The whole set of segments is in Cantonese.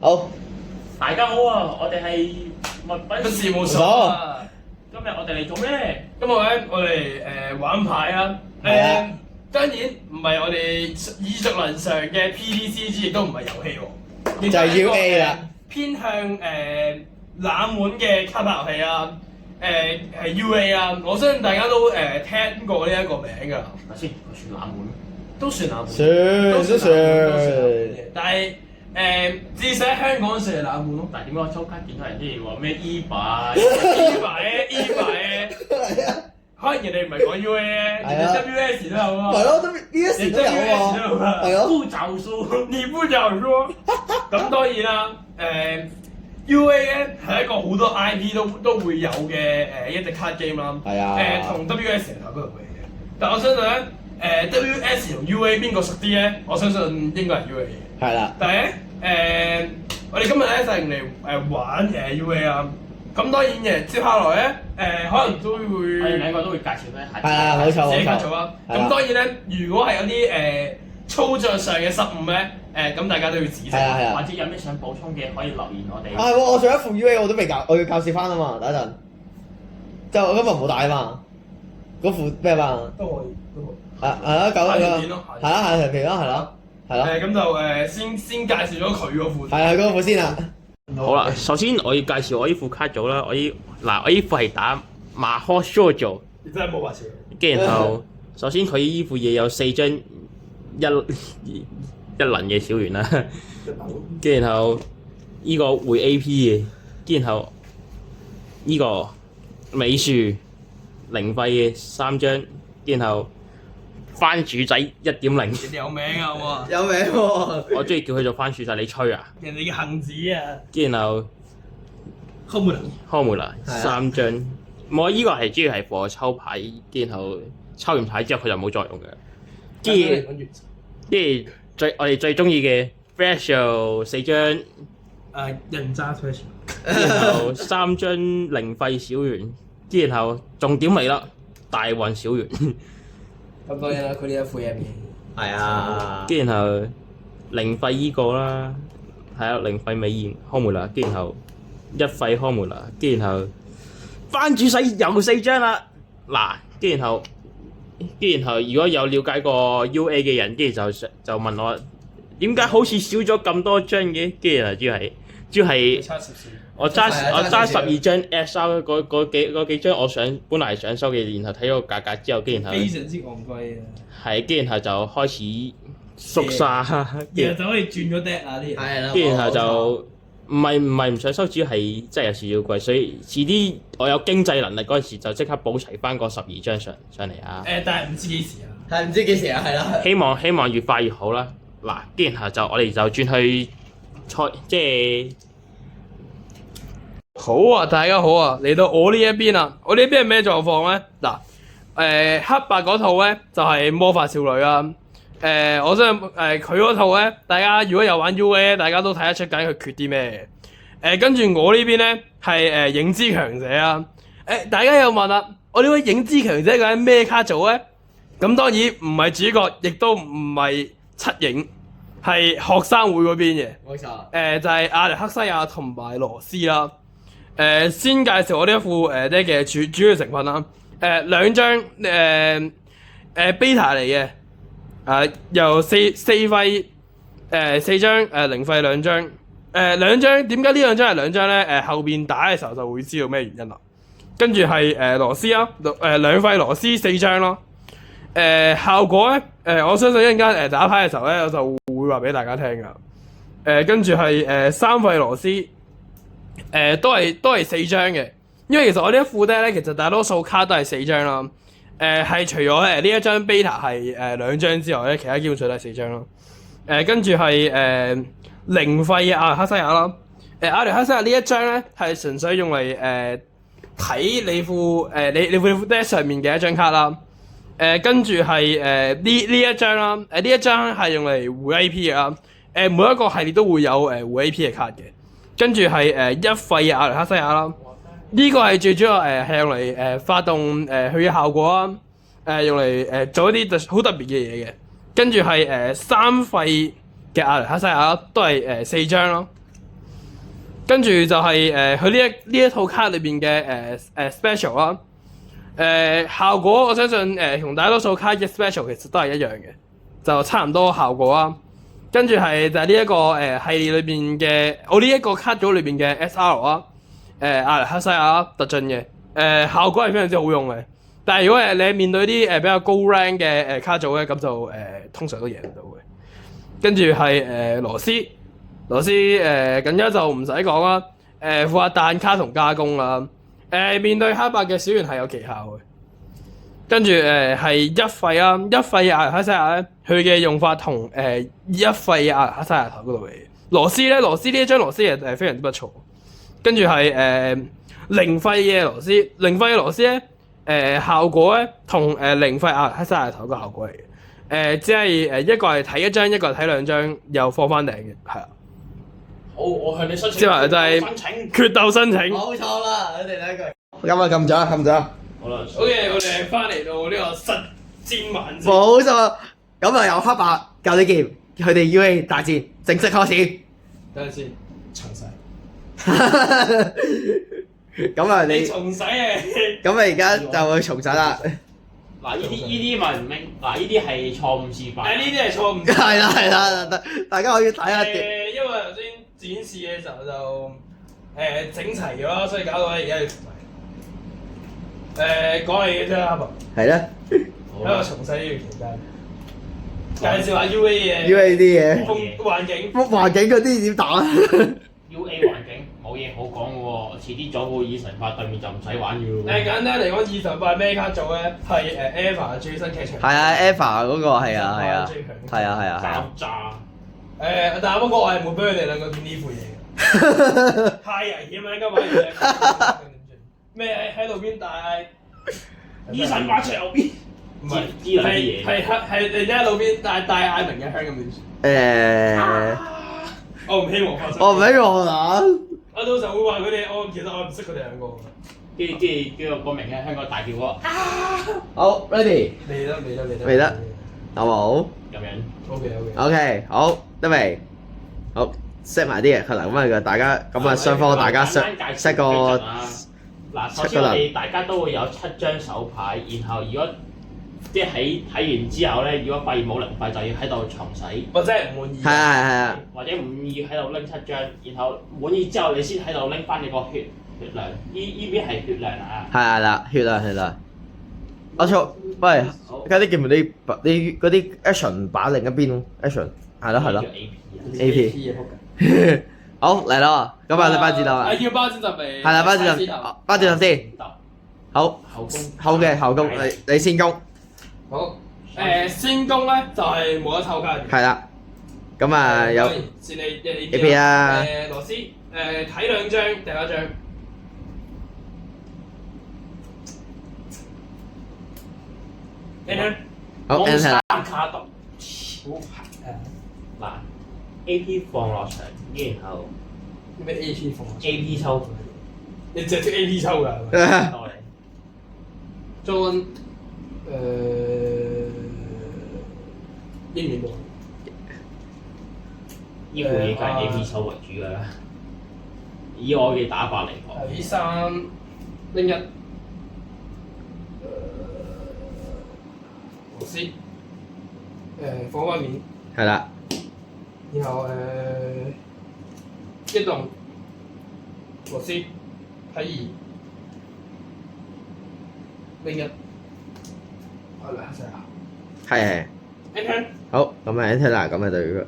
好，大家好啊！我哋係物品事務所啊。今日我哋嚟做咩？今日咧，我哋玩牌啊。係啊當然唔係我哋耳熟能詳嘅 PDCG，亦都唔係遊戲喎，就係亦都 UA 一個啦。偏向冷門嘅卡牌遊戲啊。係 UA 啊，我相信大家都聽過呢一個名㗎。頭先佢算冷門，都算冷門，算都嘅算。但係至少喺香港算係冷門咯。但係點解我周街見到人啲話咩 E 版 E 牌可能人哋唔係講 UA 咧，人哋 WS 都有啊。係咯，都呢一時都有喎。係咯，不就數，你不就說？咁當然啦，UA 咧係一個好多 IP 都會有嘅一隻 card game 啦。係啊。同 WS 係同一個遊戲嘅，但我相信咧WS 同 UA 邊個熟啲咧？我相信應該係 UA 嘅。係啦。但係咧我哋今日咧就嚟玩UA 啊。咁當然嘅，接下來咧可能都我哋會兩個都會介紹咧。係啊，冇錯自己冇錯。做啦。咁當然咧，如果係有啲操作上嘅失誤咧，咁大家都要指正。係啊係啊。或者有咩想補充嘅可以留言我哋。係喎，我上一副 UA 我都未教，我要教試翻啊嘛，等一陣。就我今日冇帶啊嘛，嗰副咩嘛？都可以，都可以。係啊，九下條片咯，係啦係條片咯，係咯係咯。咁就先介紹咗佢嗰副。係啊，嗰副先啦。好啦，首先我要介紹我呢副卡組啦，我呢副係打馬科 show 做，你真係冇話笑。跟住然後首先佢呢副嘢有4張一輪嘅小圓啦，跟住然後呢個會 AP 嘅，跟住然後呢個美樹零費嘅3張，跟住然後番薯仔1.0，人哋有名啊，好有名喎。我中意叫佢做番薯仔，你吹啊？人哋嘅杏子啊，跟住然後康梅拉3張，我依個係主要係幫我抽牌，然後抽完牌之後佢就冇作用嘅。跟住我哋最中意嘅 Special 4張，人渣 special。然後3張零費小圓，然後重點嚟啦，大運小圓。咁當然啦，佢呢一副嘢面。係啊。跟住然後零費依個啦，係啊，零費美艷康梅拉，跟住然後1費康梅拉，跟住然後番薯仔又4張啦。嗱，跟住然後如果有了解過 UA 嘅人，跟住就問我點解好似少咗咁多張嘅？跟住啊，主要係我揸12張 SR 嗰幾張，本來想收嘅，然後睇咗個價格之後，跟住然後非常之昂貴啊！係，跟住然後就開始縮沙，然後就可以轉咗 deck 啊啲嘢。係啦。跟住然後就唔係唔想收，主要係真係有少少貴，所以遲啲我有經濟能力嗰陣時就即刻補齊翻嗰12張上嚟啊！但係唔知幾時啊？係唔知幾時啊？係啦。希望越快越好啦。嗱，跟住然後我哋就轉去即係好啊，大家好啊，嚟到我呢一邊啦。我呢邊係咩狀況咧？嗱，黑白嗰套咧就係魔法少女啦。我相信佢嗰套咧，大家如果有玩 UA， 大家都睇得出緊佢缺啲咩嘅。跟住我呢邊咧係影之強者啊。大家又問啦，我呢位影之強者究竟咩卡組咧？咁當然唔係主角，亦都唔係七影，係學生會嗰邊嘅。冇錯。就係阿歷克西亞同埋羅斯啦。先介紹我呢一副咧嘅主要成分啦。兩張beta 嚟嘅。由四費4張零費2張。兩張點解呢兩張係2張咧？後邊打嘅時候就會知道咩原因啦。跟住係羅斯啦，兩費羅斯4張咯。效果咧，我相信一陣間打牌嘅時候咧，我就會話俾大家聽噶。跟住係3費羅斯，都係4張嘅。因為其實我呢一副 deck 咧，其實大多數卡都係4張啦。係除咗呢一張 beta 係2張之外咧，其他基本上都係4張咯。跟住係零費嘅阿歷克西亞啦。阿歷克西亞呢一張咧係純粹用嚟睇你副你副 deck 上面嘅一張卡啦。跟住係呢一張啦。呢一張係用嚟換 AP 嘅啦。每一個系列都會有換 AP 嘅卡嘅。跟住係1費嘅阿歷克西亞啦。呢個係最主要係用嚟發動佢嘅效果啊。用嚟做一啲好特別嘅嘢嘅。跟住係3費嘅阿歷克西亞都係4張咯。跟住就係佢呢一套卡裏邊嘅special 啦。效果我相信同大多數卡嘅 special 其實都係一樣嘅，就差唔多效果啦。跟住係就係呢一個系列裏邊嘅我呢一個卡組裏邊嘅 SR 啦，阿歷克西亞特進嘅效果係非常之好用嘅。但係如果你面對啲比較高 rank 嘅卡組咧，咁就通常都贏唔到嘅。跟住係羅斯更加就唔使講啦，負責彈卡同加攻啦。面對黑白嘅小圓係有奇效嘅。跟住係一費啦，一費嘅阿歷克西亞咧，佢嘅用法同一費嘅阿歷克西亞頭嗰度嚟。羅斯呢一張羅斯係非常之不錯。跟住係零費嘅羅斯，零費嘅羅斯咧效果咧同零費阿歷克西亞頭個效果嚟嘅。只係一個係睇一張，一個係睇兩張，又放翻頂嘅，係啦。好，我向你申請。之後就係決鬥申請。冇錯啦，你哋兩句。咁啊，撳咗。好啦。OK，我哋翻嚟到呢個實戰環節。冇錯。咁啊，由黑白教你劍，佢哋 UA 大戰正式開始。等陣先，重洗。咁啊，你重洗啊！咁啊，而家就會重洗啦。嗱，呢啲咪唔明，嗱呢啲係錯誤示範。呢啲係錯誤。係啦，大家可以睇下。因為頭先展示嘅時候就整齊咗，所以搞到而家要重洗。講起嘅啫，阿伯。係咧。喺度重洗呢段期間，介紹下 UA 嘅。UA 啲嘢。環境。環境嗰啲點打？UA 環境冇嘢好講嘅喎，遲啲左副以神法對面就唔使玩嘅喎。簡單嚟講，以神法咩卡組咧？係EVA 最新劇場。係啊，EVA 嗰個係啊。爆炸。但係不過我係冇俾佢哋兩個見呢副嘢嘅，太危險啦！應該玩完點算？咩喺路邊大以神法隨後邊？唔係知兩啲嘢。係你喺路邊大嗌明嘅香咁點算？我唔希望發生。我唔希望啊！我到時候會話佢哋，其實我唔識佢哋兩個。跟住個名嘅香港大叫喎。好 ，ready。未得。有冇？咁樣。OK。好，得未？好 set 埋啲嘢，可能咁啊，大家咁啊，雙方大家 set 個。嗱，首先我哋大家都會有7張手牌，然後如果即係睇完之後咧，如果發現冇零費，就要喺度重洗。或者係唔滿意。係啊。或者唔滿意喺度拎7張，然後滿意之後你先喺度拎翻你個血量。呢邊係血量啊。係啦，血量。我錯，喂，而家啲叫唔啲嗰啲 action 擺另一邊 action， 係咯。AP。好嚟咯，咁啊，你班指導啊。要班指導未？係啦，班指導先。好。後嘅後攻，你先攻。好。先攻咧就係冇得抽卡嘅。係啦。咁啊有。先你 AP 啊。羅斯睇兩張，第一張。好 enter 卡度。嗱 ，AP 放落場，然後咩 AP 放？AP 抽。你直接 AP 抽㗎？John 應唔應到？呢副嘢梗係 AP 抽為主㗎啦。以我嘅打法嚟講。睇3拎1。羅斯放翻面，係啦，然後一動羅斯睇2拎1，係啦，係。Enter。好，咁啊 enter 啦，咁啊對佢。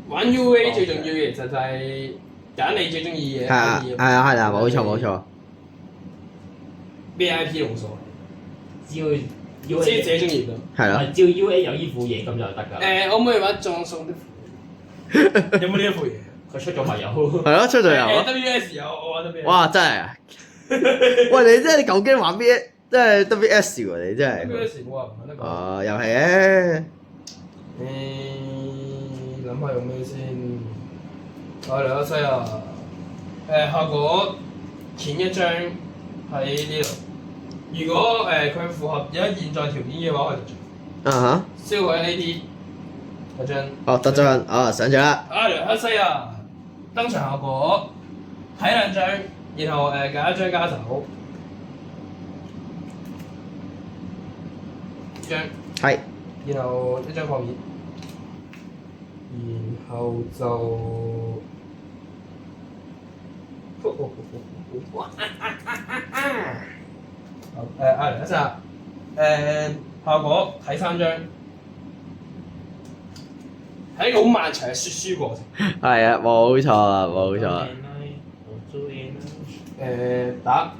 玩 UA 最重要嘅其實就係揀你最中意嘅。係啦，冇錯。VIP 冇所謂。只要 UA 自己中意㗎。係咯。只要 UA 有呢副嘢咁就得㗎。可唔可以玩葬送啲副嘢？有冇呢一副嘢？佢出咗咪有？係咯，出咗有。WS 有，我玩 WS。哇！真係啊！喂，你真係你舊機玩 B，真係 WS 喎！你真係。WS 冇話唔玩得。哦，又係嘅。諗下用咩先？嚟啦西啊！效果填一張喺呢度。如果佢符合而家現在條件嘅話，我就做。哈。燒毀呢啲，嗰張。哦，得咗哦，上咗啦。阿雷克西亞登場效果睇兩張，然後揀一張加手，張，係。然後一張放面，然後就好阿雷克西亞效果睇三張，係一個好漫長嘅輸過程。係啊，冇錯啊，冇錯啊。打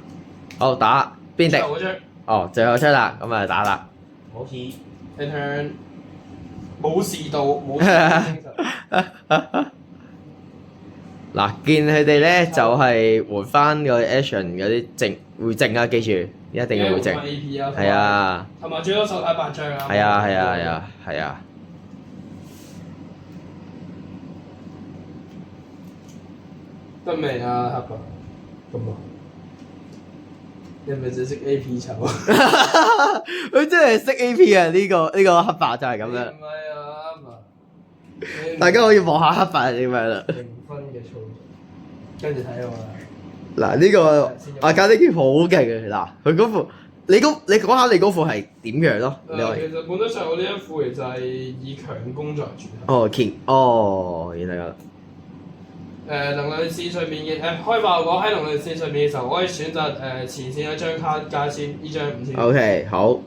好打邊敵？最後嗰張。哦，最後出啦，咁啊打啦。好似 intern 冇事到，冇事到精神。嗱，見佢哋咧就係換翻個 action 嗰啲靜會靜啊，記住一定要會靜。 AP 啊，係啊，同埋最多手睇8張啊。係啊，係啊，係啊，係啊。得未啊，黑白？咁啊，你係咪只識 AP 籌？佢真係識 AP 啊！呢個黑白就係咁樣。唔係啊，黑白。大家可以望下黑白係點樣啦。0分嘅操作，跟住睇我啦。嗱，呢個阿加呢件好勁啊！嗱，佢嗰副你講下你嗰副係點樣咯？你可以其實本質上我呢一副其實係以強攻作為主題。哦，King，哦，原來咁。能量線上面嘅開發效果喺能量線上面嘅時候，我可以選擇前線一張卡加先，呢張5000。OK，好。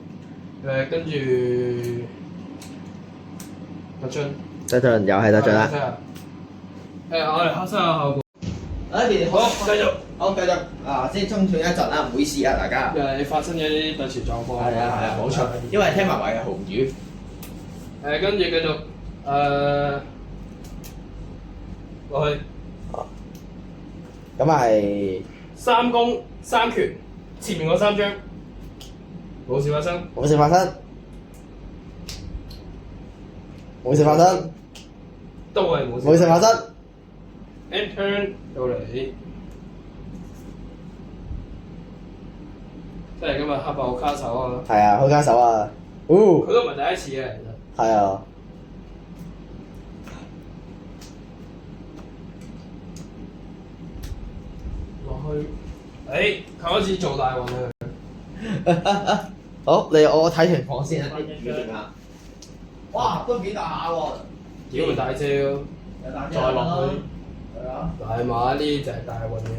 跟住得樽。得樽又係得樽啦。我哋黑色嘅效果。好，繼續。好，繼續。啊，先中斷一陣啦，唔好意思啊，大家。發生咗啲特殊狀況。係啊，冇錯。因為聽埋話嘅紅魚。跟住繼續落去。咁係3攻3拳，前面嗰3張冇事發生。冇事發生。冇事發生。都係冇事。冇事發生。End turn 到嚟，即係今日黑豹卡手啊！係啊，開卡手啊！哦，佢都唔係第一次嘅，其實。係啊。落去，佢開始做大運啦。好，我睇情況先啊，啲表情啊。哇，都幾大下喎！屌佢大招，再落去。係啊。大馬呢就係大運嘅。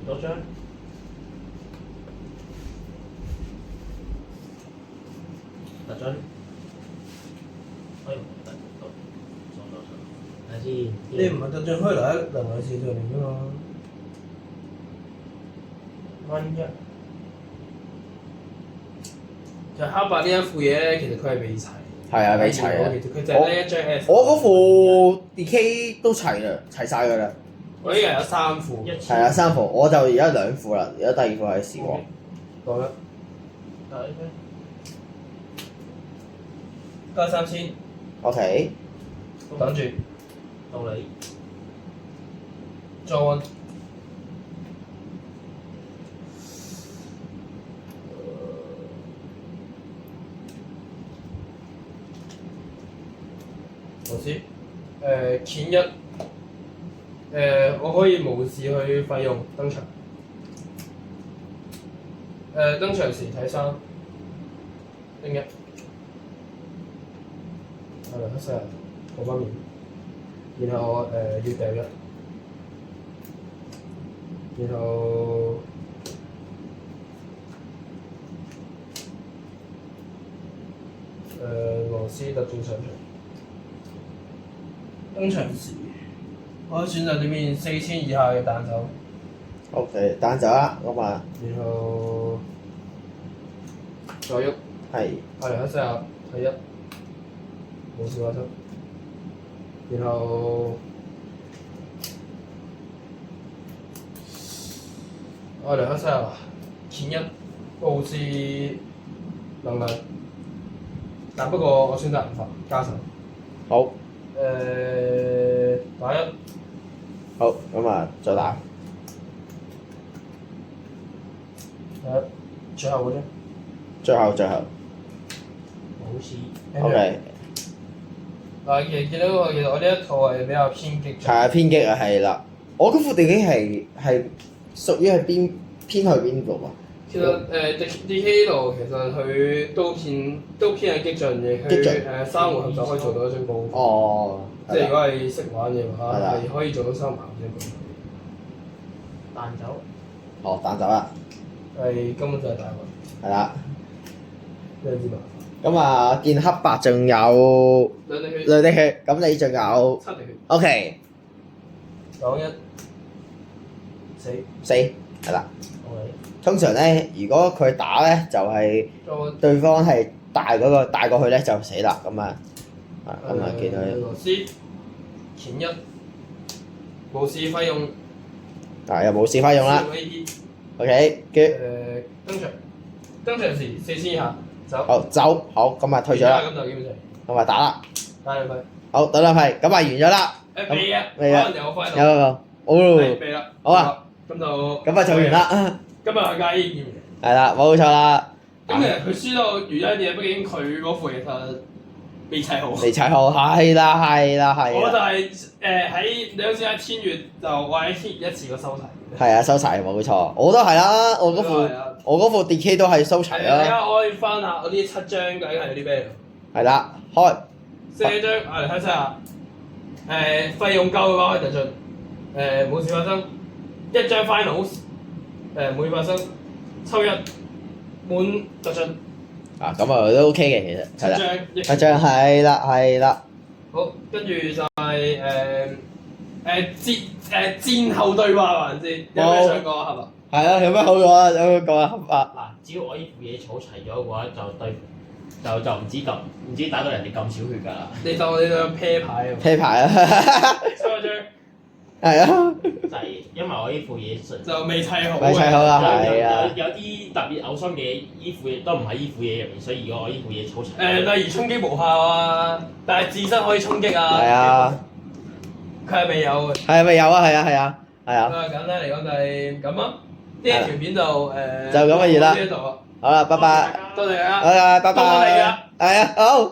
多張。特樽。哎，得到，睇下先。你唔係特進開嚟喺能量線上面㗎嘛？蚊一。其實黑白呢一副嘢咧，其實佢係未齊。係啊，未齊啊！其實佢就係得一張 S。我嗰副 DK 都齊啦，齊晒㗎啦。我呢個有3副。係啊，3副，我就而家2副啦，而家第2副係時光。講啦。加3000。OK。等住。到你。再運。我知。鉗1。我可以無視去費用登場。登場時睇3。拎1。黑色嗰方面，然後要掉1，然後羅斯特進上場，登場時可以選擇裏面4000以下嘅彈手。OK，彈走啦，咁啊。然後再喐。係。黑色睇1。冇事發生，然後我哋黑色啊，鉗1佈置能量，但不過我選擇唔發加手。好。打1。好，咁啊，再打。最後嗰張。最後冇事。 ，OK，嗱，其實見到其實我呢一套係比較偏激嘅。係啊，偏激啊，係啦。我嗰副電機係屬於係偏去邊度啊？其實D.K 度其實佢都偏係激進嘅，激進佢3回合就可以做到一張高。哦，即係如果係識玩嘅話，係啦係可以做到3回合啫。彈走。哦，彈走啦，係根本就係大運，係啦。你知嘛？咁啊，見黑白仲有兩滴血，兩滴血，咁你仲有7滴血， OK 91死。四，係啦。 OK。通常咧，如果佢打咧，就係、再對方係大過去咧就死啦，咁啊，咁啊見到螺絲鉗一，無視費用，但又冇試翻用啦用 A.P. ，OK，跟住登場時4000以下走。好走，好咁啊退咗啦，咁就基本上咁啊打啦，打兩揮。好等兩揮，咁啊完咗啦，未啊，未啊可能有揮有個，哦，未啦。好啊，咁就咁啊做完。啦，今日係介意見。係啦，冇錯啦，咁其實佢輸到原因嘅，畢竟佢嗰副其實未砌好。未砌好，係啦，我就係喺你好似喺天月就我喺天月一次過收齊。係啊，收齊冇錯，我都係啦，我嗰副 DK 都係收齊係啊，而啦，家我可以翻下我呢7張究竟係有啲咩？係啦，開4張，嚟睇下。費用夠嘅話可以突進。冇事發生。1張 finals。冇事發生。抽一滿突進。啊咁啊都 OK 嘅其實，係啦， 7張。一張係啦，好，跟住就係戰後對話環節，有咩想講啊？係嘛？係啊，有咩好講啊？有咩講啊？啊！嗱，只要我呢副嘢儲齊咗嘅話，就唔知打到人哋咁少血㗎啦。你當你兩啤牌啊？啤牌啊，抽一張係啊，就係因為我呢副嘢就未砌好。未砌好啦係啊有啲特別嘔心嘅依副嘢都唔喺依副嘢入面，所以如果我依副嘢儲齊，例如衝擊無效啊，但係自身可以衝擊啊。係啊，佢係未有嘅。係咪有啊？係啊，簡單嚟講就係咁啊。呢一條片就就咁嘅嘢啦呢一度啊。好啦，拜拜，多謝大家。好啦，拜到我哋拜啦，係啊，好。